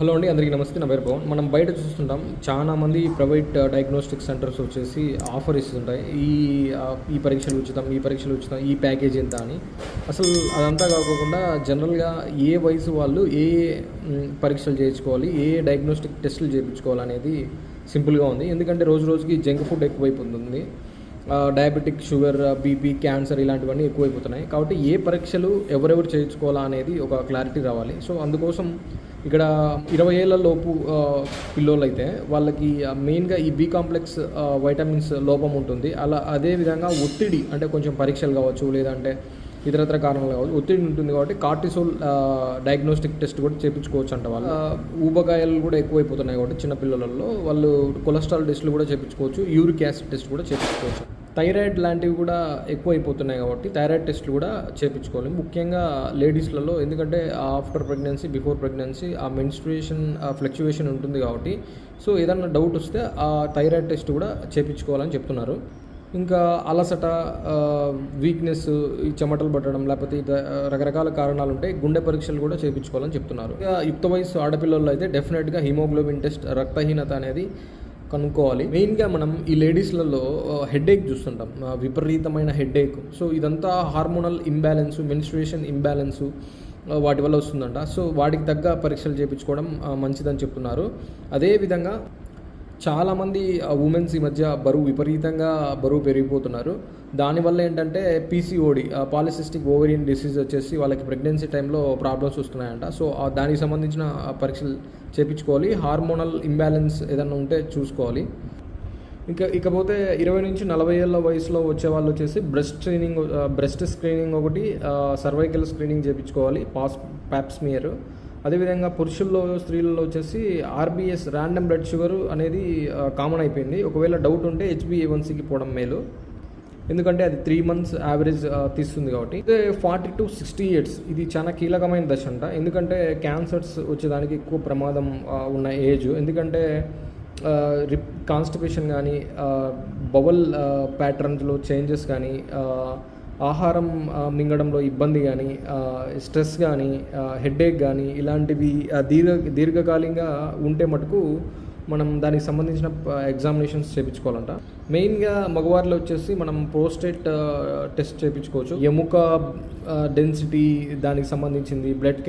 Hello అండి, అందరికీ నమస్తే. నా పేరు పవన్. మనం బయట చూస్తుంటాం చాలామంది ప్రైవేట్ డయాగ్నోస్టిక్ సెంటర్స్ వచ్చేసి ఆఫర్ ఇస్తుంటాయి. ఈ పరీక్షలు ఉచితం, ఈ పరీక్షలు ఉచితం, ఈ ప్యాకేజ్ ఎంత అని. అసలు అదంతా కాకుండా జనరల్గా ఏ వయసు వాళ్ళు ఏ పరీక్షలు చేయించుకోవాలి, ఏ డయాగ్నోస్టిక్ టెస్టులు చేయించుకోవాలి అనేది సింపుల్గా ఉంది. ఎందుకంటే రోజు రోజుకి జంక్ ఫుడ్ ఎక్కువైపోతుంది. డయాబెటిక్, షుగర్, బీపీ, క్యాన్సర్ ఇలాంటివన్నీ ఎక్కువైపోతున్నాయి. కాబట్టి ఏ పరీక్షలు ఎవరెవరు చేయించుకోవాలా అనేది ఒక క్లారిటీ రావాలి. సో అందుకోసం ఇక్కడ 20 ఏళ్ల లోపు పిల్లోళ్ళు అయితే వాళ్ళకి మెయిన్గా ఈ బి కాంప్లెక్స్ వైటమిన్స్ లోపం ఉంటుంది. అదేవిధంగా ఒత్తిడి, అంటే కొంచెం పరీక్షలు కావచ్చు, లేదంటే ఇతరత్ర కారణాలు కావచ్చు, ఒత్తిడి ఉంటుంది. కాబట్టి కార్టిసోల్ డయాగ్నోస్టిక్ టెస్ట్ కూడా చేయించుకోవచ్చు అంట. వాళ్ళు ఊబకాయలు కూడా ఎక్కువైపోతున్నాయి కాబట్టి చిన్నపిల్లలలో వాళ్ళు కొలెస్ట్రాల్ టెస్టులు కూడా చేయించుకోవచ్చు, యూరిక్ యాసిడ్ టెస్ట్ కూడా చేయించుకోవచ్చు. థైరాయిడ్ లాంటివి కూడా ఎక్కువైపోతున్నాయి కాబట్టి థైరాయిడ్ టెస్టులు కూడా చేయించుకోవాలి, ముఖ్యంగా లేడీస్లలో. ఎందుకంటే ఆఫ్టర్ ప్రెగ్నెన్సీ, బిఫోర్ ప్రెగ్నెన్సీ ఆ మెన్స్ట్రుయేషన్ ఫ్లక్చువేషన్ ఉంటుంది కాబట్టి సో ఏదన్నా డౌట్ వస్తే ఆ థైరాయిడ్ టెస్ట్ కూడా చేయించుకోవాలని చెప్తున్నారు. ఇంకా అలసట, వీక్నెస్, ఈ చెమటలు పట్టడం, లేకపోతే రకరకాల కారణాలు ఉంటాయి. గుండె పరీక్షలు కూడా చేయించుకోవాలని చెప్తున్నారు. ఇక యుక్త వయసు ఆడపిల్లల్లో అయితే డెఫినెట్గా హిమోగ్లోబిన్ టెస్ట్, రక్తహీనత అనేది కనుక్కోవాలి. మెయిన్గా మనం ఈ లేడీస్లలో హెడేక్ చూస్తుంటాం, విపరీతమైన హెడేక్. సో ఇదంతా హార్మోనల్ ఇంబ్యాలెన్సు, మెన్స్ట్రుయేషన్ ఇంబ్యాలెన్సు వాటి వల్ల వస్తుందంట. సో వాటికి తగ్గ పరీక్షలు చేయించుకోవడం మంచిదని చెప్తున్నారు. అదేవిధంగా చాలామంది ఉమెన్స్ ఈ మధ్య విపరీతంగా బరువు పెరిగిపోతున్నారు. దానివల్ల ఏంటంటే పీసీఓడి, పాలిసిస్టిక్ ఓవేరియన్ డిసీజ్ వచ్చేసి వాళ్ళకి ప్రెగ్నెన్సీ టైంలో ప్రాబ్లమ్స్ వస్తున్నాయంట. సో దానికి సంబంధించిన పరీక్షలు చేయించుకోవాలి. హార్మోనల్ ఇంబ్యాలెన్స్ ఏదైనా ఉంటే చూసుకోవాలి. ఇకపోతే 20 నుంచి 40 ఏళ్ళ వయసులో వచ్చే వాళ్ళు వచ్చేసి బ్రెస్ట్ స్క్రీనింగ్ ఒకటి, సర్వైకల్ స్క్రీనింగ్ చేయించుకోవాలి, ప్యాప్స్మియర్. అదేవిధంగా పురుషుల్లో, స్త్రీలలో వచ్చేసి ఆర్బీఎస్, ర్యాండమ్ బ్లడ్ షుగర్ అనేది కామన్ అయిపోయింది. ఒకవేళ డౌట్ ఉంటే HbA1cకి పోవడం మేలు, ఎందుకంటే అది 3 months యావరేజ్ తీస్తుంది కాబట్టి. 40 to 60 years ఇది చాలా కీలకమైన దశ అంట. ఎందుకంటే క్యాన్సర్స్ వచ్చేదానికి ఎక్కువ ప్రమాదం ఉన్న ఏజ్. ఎందుకంటే కాన్స్టిపేషన్ కానీ, బవల్ ప్యాటర్న్స్లో చేంజెస్ కానీ, ఆహారం మింగడంలో ఇబ్బంది కానీ, స్ట్రెస్ కానీ, హెడేక్ కానీ ఇలాంటివి దీర్ఘకాలికంగా ఉంటే మటుకు మనం దానికి సంబంధించిన ఎగ్జామినేషన్స్ చేయించుకోవాలంట. మెయిన్గా మగవారిలో వచ్చేసి మనం ప్రోస్టేట్ టెస్ట్ చేయించుకోవచ్చు. ఎముక డెన్సిటీ దానికి సంబంధించింది, బ్లడ్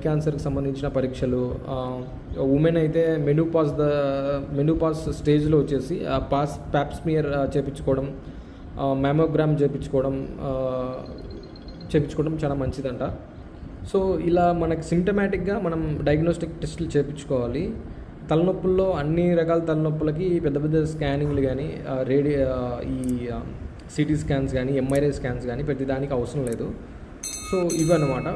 క్యాన్సర్కి సంబంధించిన పరీక్షలు. ఉమెన్ అయితే మెనూపాస్ స్టేజ్లో వచ్చేసి ప్యాప్స్మియర్ చేయించుకోవడం, మ్యామోగ్రామ్ చేయించుకోవడం చాలా మంచిదంట. సో ఇలా మనకి సిమ్టమాటిక్గా మనం డయాగ్నోస్టిక్ టెస్టులు చేయించుకోవాలి. తలనొప్పుల్లో అన్ని రకాల తలనొప్పులకి పెద్ద పెద్ద స్కానింగ్లు కానీ, ఈ సిటీ స్కాన్స్ కానీ, MRI స్కాన్స్ కానీ ప్రతిదానికి అవసరం లేదు. సో ఇవన్నమాట.